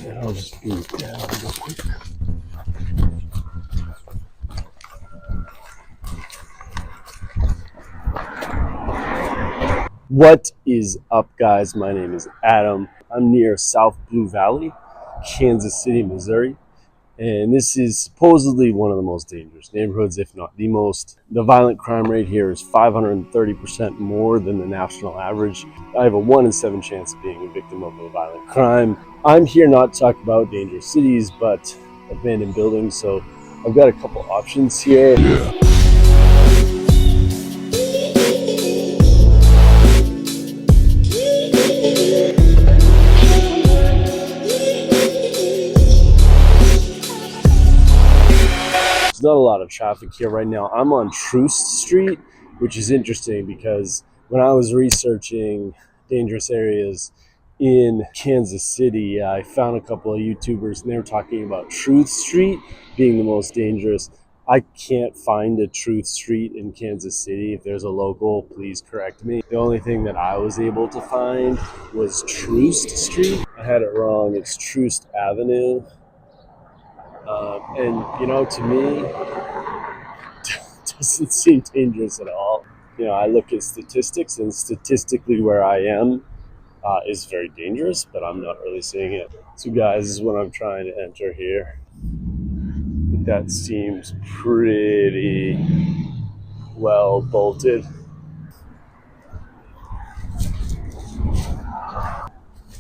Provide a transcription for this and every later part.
And I'll just boot down real quick. What is up, guys? My name is Adam. I'm near South Blue Valley, Kansas City, Missouri. And this is supposedly one of the most dangerous neighborhoods, if not the most. The violent crime rate here is 530% more than the national average. I have a 1 in 7 chance of being a victim of a violent crime. I'm here not to talk about dangerous cities, but abandoned buildings. So I've got a couple options here. There's not a lot of traffic here right now. I'm on Troost Street, which is interesting because when I was researching dangerous areas in Kansas City, I found a couple of YouTubers and they were talking about Truth Street being the most dangerous. I can't find a Truth Street in Kansas City. If there's a local, please correct me. The only thing that I was able to find was Troost Street. I had it wrong. It's Troost Avenue. And you know, to me, it doesn't seem dangerous at all. You know, I look at statistics, and statistically where I am is very dangerous, but I'm not really seeing it. So guys, this is what I'm trying to enter here. That seems pretty well bolted.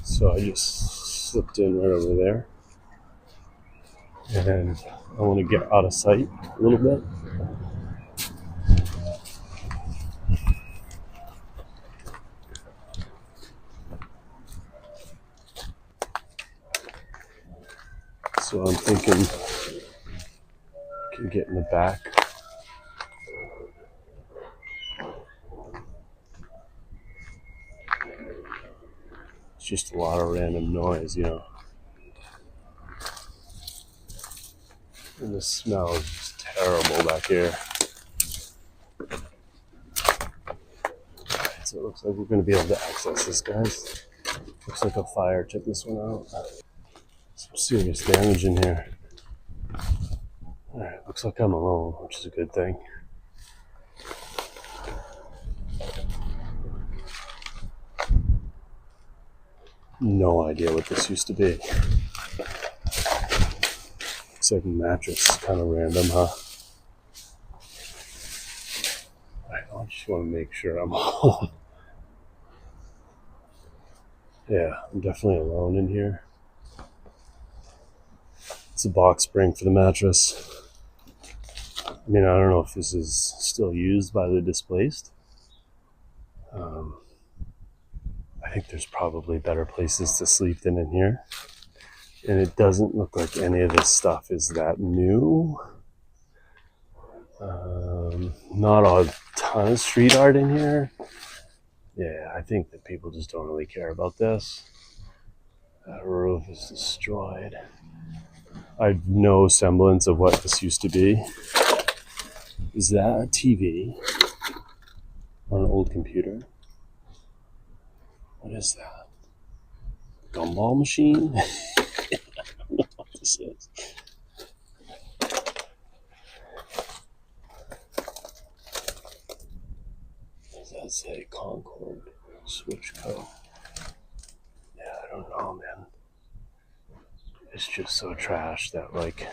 So I just slipped in right over there. And I want to get out of sight a little bit. So I'm thinking I can get in the back. It's just a lot of random noise, you know. And the smell is just terrible back here. So it looks like we're going to be able to access this, guys. Looks like a fire took this one out. Some serious damage in here. Alright, looks like I'm alone, which is a good thing. No idea what this used to be. Looks like a mattress, kind of random, huh? I just want to make sure I'm alone. Yeah, I'm definitely alone in here. It's a box spring for the mattress. I mean, I don't know if this is still used by the displaced. I think there's probably better places to sleep than in here. And it doesn't look like any of this stuff is that new. Not a ton of street art in here. Yeah, I think that people just don't really care about this. That roof is destroyed. I have no semblance of what this used to be. Is that a TV on an old computer? What is that? Gumball machine? I don't know what this is. Does that say Concord Switch Co? Yeah, I don't know, man. It's just so trash that, like,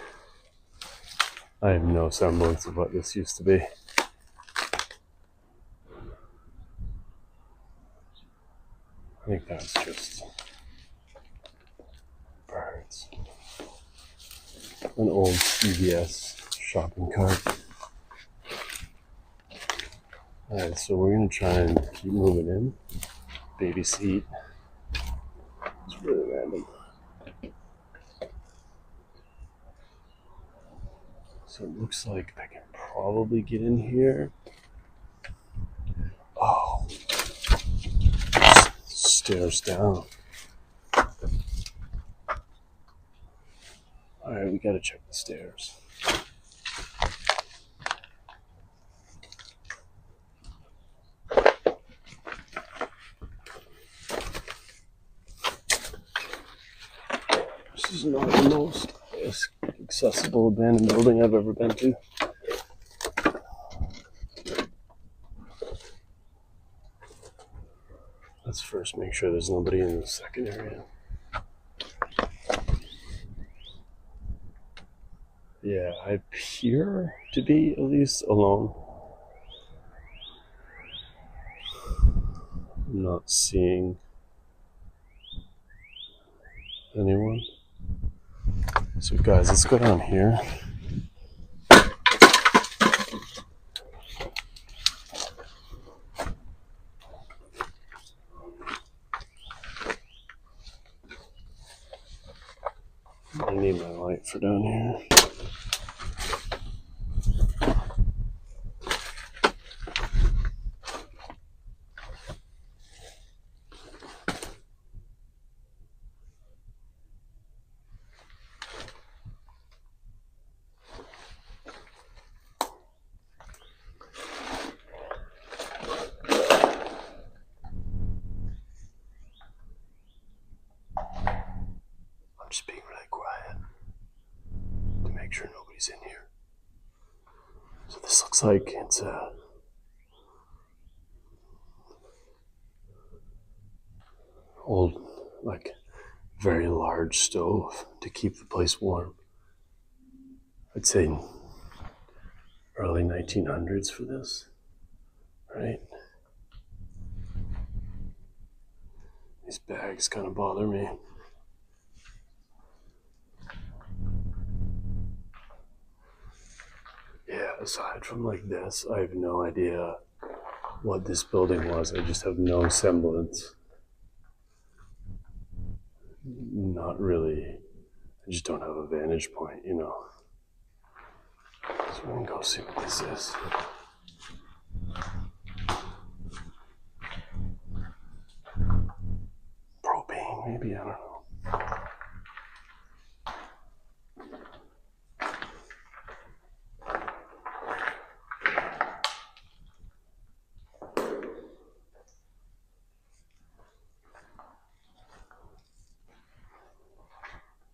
I have no semblance of what this used to be. I think that's just birds. An old CVS shopping cart. Alright, so we're going to try and keep moving in. Baby seat. It's really random. So it looks like I can probably get in here. Oh. Stairs down. Alright, we gotta check the stairs. This is not the most accessible abandoned building I've ever been to. Let's first make sure there's nobody in the second area. Yeah, I appear to be at least alone. I'm not seeing anyone. So guys, let's go down here. I need my light for down here. I'm just being really quiet to make sure nobody's in here. So this looks like it's a old, like, very large stove to keep the place warm. I'd say early 1900s for this, right? These bags kind of bother me. Yeah, aside from like this, I have no idea what this building was. I just have no semblance. Not really. I just don't have a vantage point, you know. So we can go see what this is. Propane, maybe, I don't know.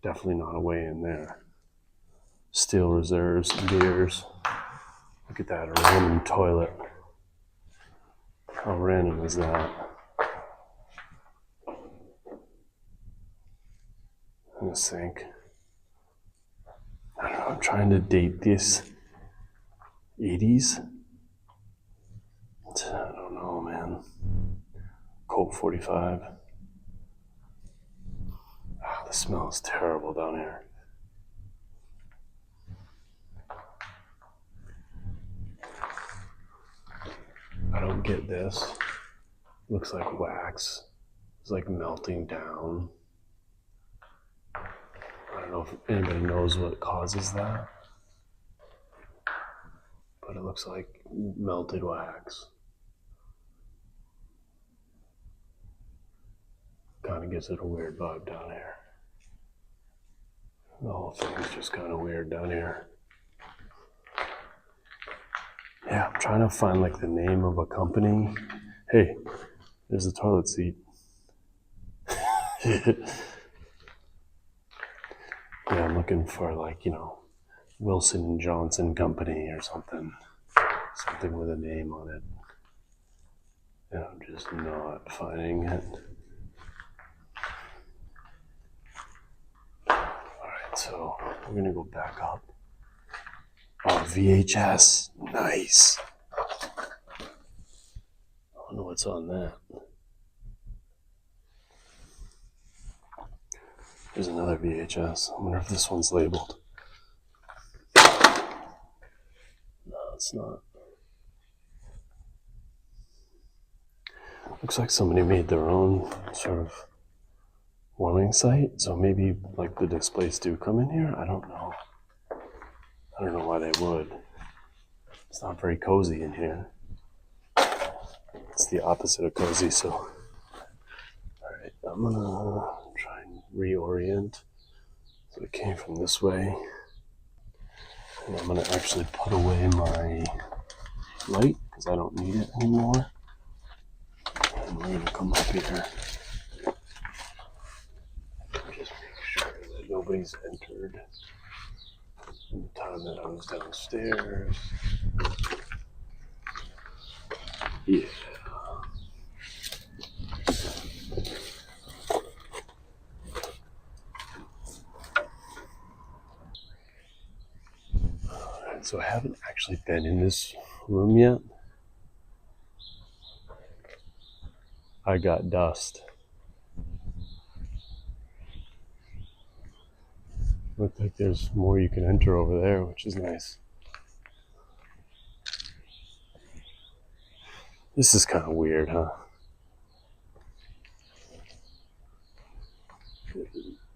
Definitely not a way in there. Steel reserves, beers. Look at that, a random toilet. How random is that? And a sink. I don't know, I'm trying to date this 80s. I don't know, man. Colt 45. Oh, the smell is terrible down here. I don't get this. Looks like wax. It's like melting down. I don't know if anybody knows what causes that, but it looks like melted wax. Kind of gives it a weird vibe down here. The whole thing's just kind of weird down here. Yeah, I'm trying to find like the name of a company. Hey, there's a toilet seat. Yeah, I'm looking for like, you know, Wilson and Johnson Company or something. Something with a name on it. And I'm just not finding it. Alright, so we're gonna go back up. Oh, VHS. Nice. I don't know what's on that. There's another VHS. I wonder if this one's labeled. No, it's not. Looks like somebody made their own sort of warming site. So maybe like the displays do come in here. I don't know. I don't know why they would. It's not very cozy in here. It's the opposite of cozy, so. Alright, I'm gonna try and reorient. So it came from this way. And I'm gonna actually put away my light because I don't need it anymore. And we're gonna come up here. Just make sure that nobody's entered in the time that I was downstairs. Yeah. Alright, so I haven't actually been in this room yet. I got dust. Looks like there's more you can enter over there, which is nice. This is kind of weird, huh?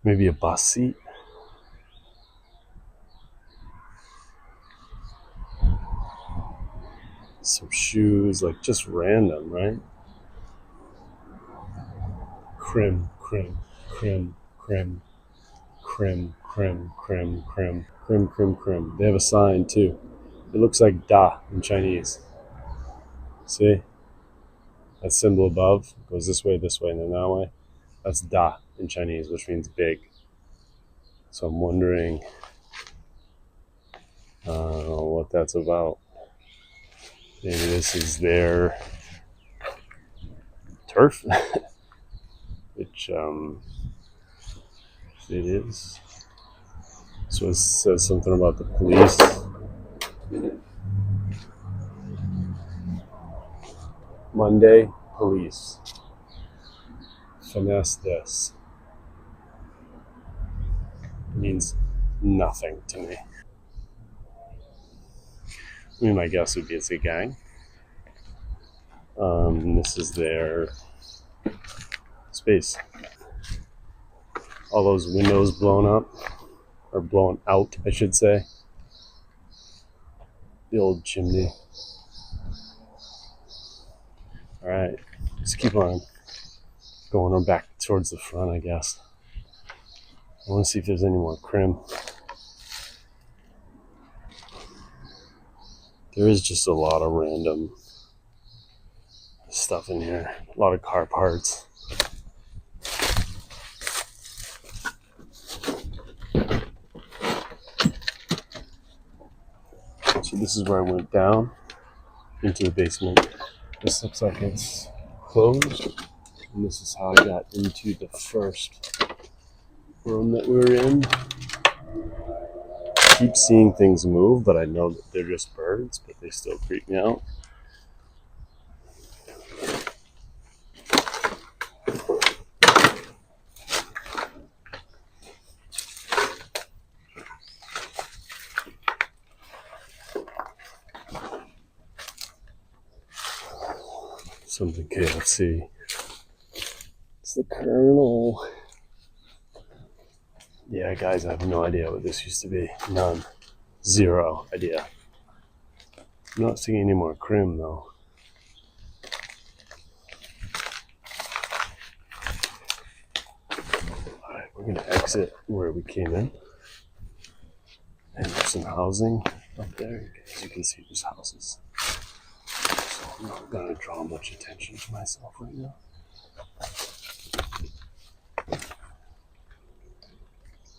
Maybe a bus seat? Some shoes, like just random, right? Crim, crim, crim, crim, crim, crim, crim, crim, crim, crim, crim. They have a sign too. It looks like da in Chinese. See? That symbol above goes this way, and then that way. That's da in Chinese, which means big. So I'm wondering what that's about. Maybe this is their turf, which it is. So it says something about the police. Monday, police. Finesse this. It means nothing to me. I mean, my guess would be it's a gang. This is their space. All those windows blown up, or blown out, I should say. The old chimney. Alright, let's keep on going back towards the front, I guess. I want to see if there's any more crim. There is just a lot of random stuff in here. A lot of car parts. So this is where I went down into the basement. This looks like it's closed. And this is how I got into the first room that we were in. I keep seeing things move, but I know that they're just birds, but they still creep me out. Something KFC. It's the Colonel. Yeah, guys, I have no idea what this used to be. None. Zero idea. I'm not seeing any more crim, though. Alright, we're going to exit where we came in. And there's some housing up there. As you can see, there's houses. So I'm not going to draw much attention to myself right now.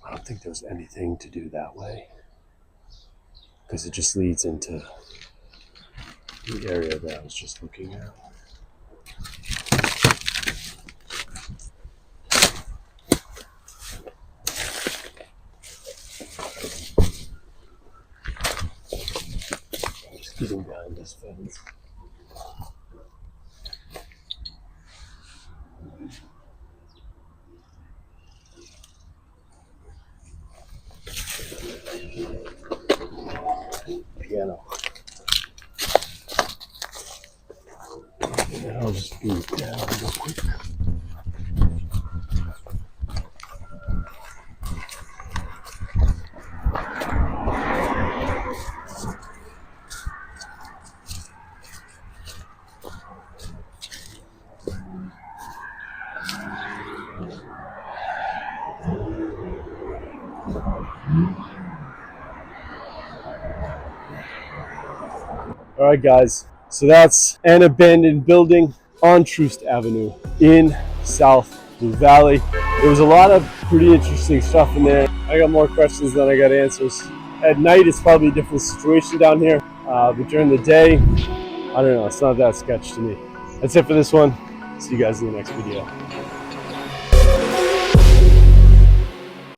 I don't think there's anything to do that way, because it just leads into the area that I was just looking at. Just getting behind this fence. Piano. And I'll just be down real quick. All right, guys. So that's an abandoned building on Troost Avenue in South Blue Valley. There was a lot of pretty interesting stuff in there. I got more questions than I got answers. At night, it's probably a different situation down here, but during the day, I don't know, it's not that sketch to me. That's it for this one. See you guys in the next video.